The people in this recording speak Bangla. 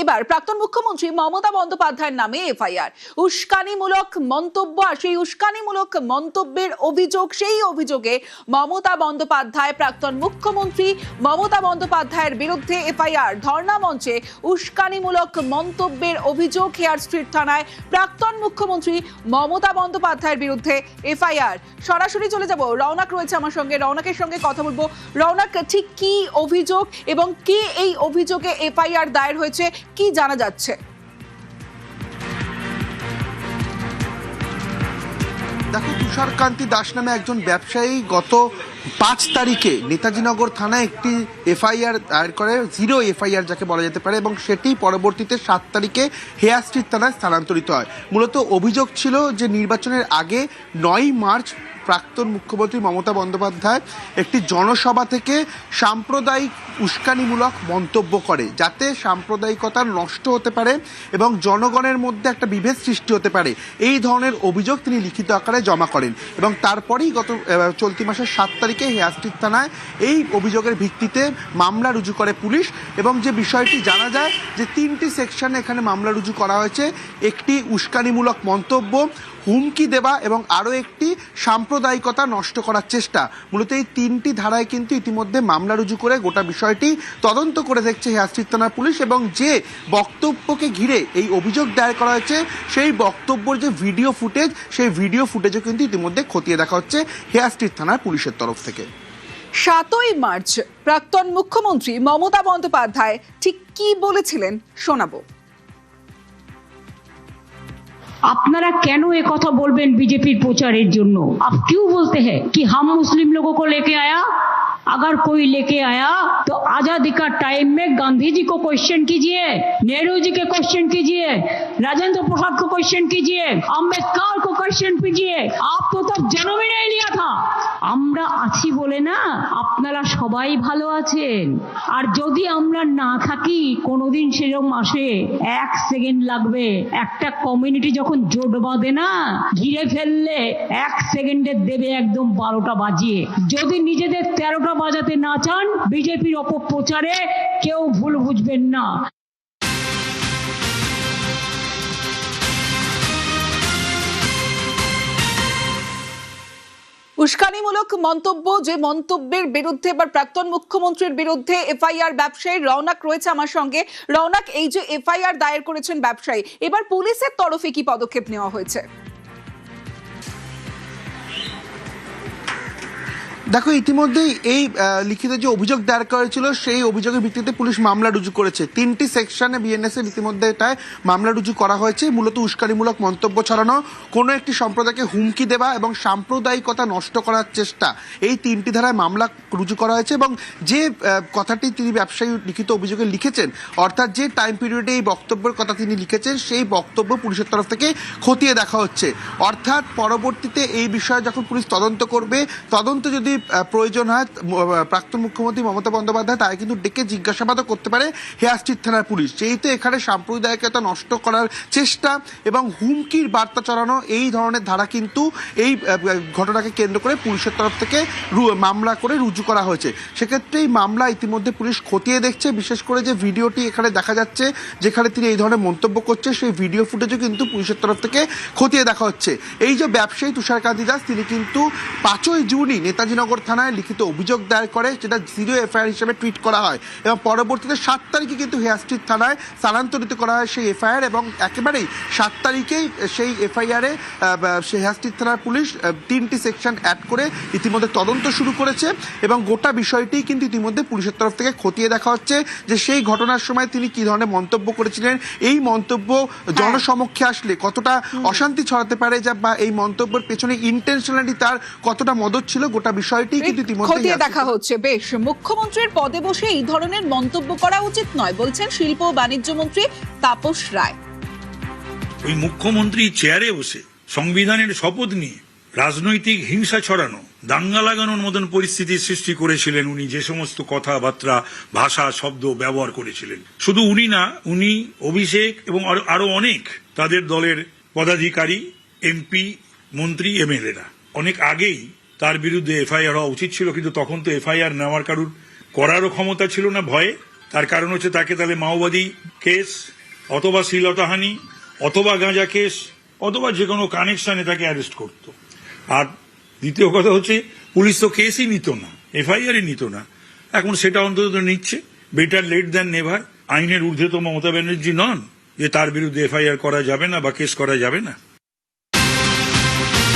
এবার প্রাক্তন মুখ্যমন্ত্রী মমতা বন্দ্যোপাধ্যায়ের নামে এফআইআর। উস্কানিমূলক মন্তব্য আর সেই উস্কানিমূলক মন্তব্যের অভিযোগ, সেই অভিযোগে মমতা বন্দ্যোপাধ্যায়, প্রাক্তন মুখ্যমন্ত্রী মমতা বন্দ্যোপাধ্যায়ের বিরুদ্ধে এফআইআর। ধর্ণা মঞ্চে উস্কানিমূলক মন্তব্যের অভিযোগ, হেয়ার স্ট্রিট থানায় প্রাক্তন মুখ্যমন্ত্রী মমতা বন্দ্যোপাধ্যায়ের বিরুদ্ধে এফআইআর। সরাসরি চলে যাব, রওনাক রয়েছে আমার সঙ্গে, রওনাকের সঙ্গে কথা বলবো। রওনাক, ঠিক কি অভিযোগ এবং কি এই অভিযোগে এফআইআর দায়ের হয়েছে, কি জানা যাচ্ছে? দেখো, তুষারকান্তি দাস নামে একজন ব্যবসায়ী গত 5 তারিখে নেতাজিনগর থানায় একটি এফআইআর দায়ের করে, 0 এফআইআর যাকে বলা যেতে পারে, এবং সেটি পরবর্তীতে 7 তারিখে হেয়ার স্ট্রিট থানায় স্থানান্তরিত হয়। মূলত অভিযোগ ছিল যে নির্বাচনের আগে 9 মার্চ প্রাক্তন মুখ্যমন্ত্রী মমতা বন্দ্যোপাধ্যায় একটি জনসভা থেকে সাম্প্রদায়িক উস্কানিমূলক মন্তব্য করে, যাতে সাম্প্রদায়িকতা নষ্ট হতে পারে এবং জনগণের মধ্যে একটা বিভেদ সৃষ্টি হতে পারে। এই ধরনের অভিযোগ তিনি লিখিত আকারে জমা করেন এবং তারপরেই গত চলতি মাসের 7 তারিখে হেয়ার স্ট্রিট থানায় এই অভিযোগের ভিত্তিতে মামলা রুজু করে পুলিশ। এবং যে বিষয়টি জানা যায় যে 3টি সেকশনে এখানে মামলা রুজু করা হয়েছে। একটি উস্কানিমূলক মন্তব্য, হুমকি দেওয়া এবং আরও একটি সাম্প্রদায়িকতা নষ্ট করার চেষ্টা। মূলত এই 3টি ধারায় কিন্তু ইতিমধ্যে মামলা রুজু করে গোটা বিষয়টি তদন্ত করে দেখছে হেয়ার স্ট্রিট থানার পুলিশ। এবং যে বক্তব্যকে ঘিরে এই অভিযোগ দায়ের করা হয়েছে, সেই বক্তব্যের যে ভিডিও ফুটেজ, সেই ভিডিও ফুটেজও কিন্তু ইতিমধ্যে খতিয়ে দেখা হচ্ছে হেয়ার স্ট্রিট থানার পুলিশের তরফ থেকে। 7ই মার্চ প্রাক্তন মুখ্যমন্ত্রী মমতা বন্দ্যোপাধ্যায় ঠিক কি বলেছিলেন শোনাবো। আপনারা কেন ये কথা বলবেন बीजेपी प्रचारेर जोन्नो? आप क्यों बोलते हैं कि हम मुस्लिम लोगों को लेके आया? अगर कोई लेके आया तो आजादी का टाइम में गांधी जी को क्वेश्चन कीजिए, नेहरू जी के क्वेश्चन कीजिए, राजेंद्र प्रसाद को क्वेश्चन कीजिए, अम्बेडकर को क्वेश्चन कीजिए। आप तो तब जन्म ही नहीं लिया था। আমরা আছি বলে না আপনারা সবাই ভালো আছেন। আর যদি আমরা না থাকি, কোনোদিন সেরকম আসে 1 সেকেন্ড লাগবে। একটা কমিউনিটি যখন জোট বাঁধে না, ঘিরে ফেললে 1 সেকেন্ডে দেবে একদম 12টা বাজিয়ে। যদি নিজেদের 13টা বাজাতে না চান, বিজেপির অপপ্রচারে কেউ ভুল বুঝবেন না। উস্কানিমূলক মন্তব্য, যে মন্তব্যের বিরুদ্ধে এবার প্রাক্তন মুখ্যমন্ত্রীর বিরুদ্ধে এফআইআর, ব্যবসায়ী রওনাক রয়েছে আমার সঙ্গে। রওনাক, এই যে এফআইআর দায়ের করেছেন ব্যবসায়ী, এবার পুলিশের তরফে কি পদক্ষেপ নেওয়া হয়েছে? দেখো, ইতিমধ্যেই এই লিখিত যে অভিযোগ দায়ের করা হয়েছিল, সেই অভিযোগের ভিত্তিতে পুলিশ মামলা রুজু করেছে। 3টি সেকশনে বিএনএস এর ইতিমধ্যে এটায় মামলা রুজু করা হয়েছে। মূলত উস্কানিমূলক মন্তব্য ছড়ানো, কোনো একটি সম্প্রদায়কে হুমকি দেওয়া এবং সাম্প্রদায়িকতা নষ্ট করার চেষ্টা, এই 3টি ধারায় মামলা রুজু করা হয়েছে। এবং যে কথাটি তিনি ব্যবসায়ী লিখিত অভিযোগে লিখেছেন, অর্থাৎ যে টাইম পিরিয়ডে এই বক্তব্যের কথা তিনি লিখেছেন, সেই বক্তব্য পুলিশের তরফ থেকে খতিয়ে দেখা হচ্ছে। অর্থাৎ পরবর্তীতে এই বিষয়ে যখন পুলিশ তদন্ত করবে, তদন্ত যদি প্রয়োজন হয়, প্রাক্তন মুখ্যমন্ত্রী মমতা বন্দ্যোপাধ্যায় তাই কিন্তু ডেকে জিজ্ঞাসাবাদও করতে পারে হেয়ার স্ট্রিট থানার পুলিশ। যেহেতু এখানে সাম্প্রদায়িকতা নষ্ট করার চেষ্টা এবং হুমকির বার্তা চড়ানো, এই ধরনের ধারা কিন্তু এই ঘটনাকে কেন্দ্র করে পুলিশের তরফ থেকে মামলা করে রুজু করা হয়েছে। সেক্ষেত্রে এই মামলা ইতিমধ্যে পুলিশ খতিয়ে দেখছে। বিশেষ করে যে ভিডিওটি এখানে দেখা যাচ্ছে, যেখানে তিনি এই ধরনের মন্তব্য করছে, সেই ভিডিও ফুটেজও কিন্তু পুলিশের তরফ থেকে খতিয়ে দেখা হচ্ছে। এই যে ব্যবসায়ী তুষারকান্তি দাস, তিনি কিন্তু 5ই জুনই নেতাজিনগর থানায় লিখিত অভিযোগ দায়ের করে, যেটা 0 এফআইআর হিসেবে ট্রিট করা হয় এবং পরবর্তীতে 7 তারিখে কিন্তু হেয়ার স্ট্রিট থানায় স্থানান্তরিত করা হয় সেই এফআইআর। এবং একেবারেই 7 তারিখেই সেই এফআইআরে সেই হেয়ার স্ট্রিট থানার পুলিশ 3টি সেকশন অ্যাড করে ইতিমধ্যে তদন্ত শুরু করেছে। এবং গোটা বিষয়টি কিন্তু ইতিমধ্যে পুলিশের তরফ থেকে খতিয়ে দেখা হচ্ছে যে সেই ঘটনার সময় তিনি কি ধরনের মন্তব্য করেছিলেন, এই মন্তব্য জনসমক্ষে আসলে কতটা অশান্তি ছড়াতে পারে, বা এই মন্তব্যের পেছনে ইন্টেনশনালি তার কতটা মদত ছিল, গোটা বিষয়টি কিন্তু ইতিমধ্যে খতিয়ে দেখা হচ্ছে। বেশ, মুখ্যমন্ত্রীর পদে বসে এই ধরনের মন্তব্য করা উচিত নয় বলছেন শিল্প ও বাণিজ্য মন্ত্রী তাপস রায়। ওই মুখ্যমন্ত্রী চেয়ারে বসে সংবিধানের শপথ নিয়ে রাজনৈতিক হিংসা ছড়ানো, দাঙ্গা লাগানোর মতন পরিস্থিতির সৃষ্টি করেছিলেন উনি। যে সমস্ত কথাবার্তা, ভাষা, শব্দ ব্যবহার করেছিলেন, শুধু উনি না, উনি, অভিষেক এবং আরো অনেক তাদের দলের পদাধিকারী, এমপি, মন্ত্রী, এমএলএরা অনেক আগেই তার বিরুদ্ধে এফআইআর হওয়া উচিত ছিল। কিন্তু তখন তো এফআইআর নেওয়ার কারুর করারও ক্ষমতা ছিল না ভয়ে। তার কারণ হচ্ছে তাকে তাহলে মাওবাদী কেস অথবা শ্লীলতাহানি অথবা গাঁজা কেস অথবা যে কোনো কানেকশনে তাকে অ্যারেস্ট করত। আর দ্বিতীয় কথা হচ্ছে পুলিশ তো কেসই নিত না, এফআইআরই নিত না, এখন সেটা অন্তত নিচ্ছে। Better late than never. আইনের ঊর্ধ্বে তো মমতা ব্যানার্জি নন যে তার বিরুদ্ধে এফআইআর করা যাবে না বা কেস করা যাবে না।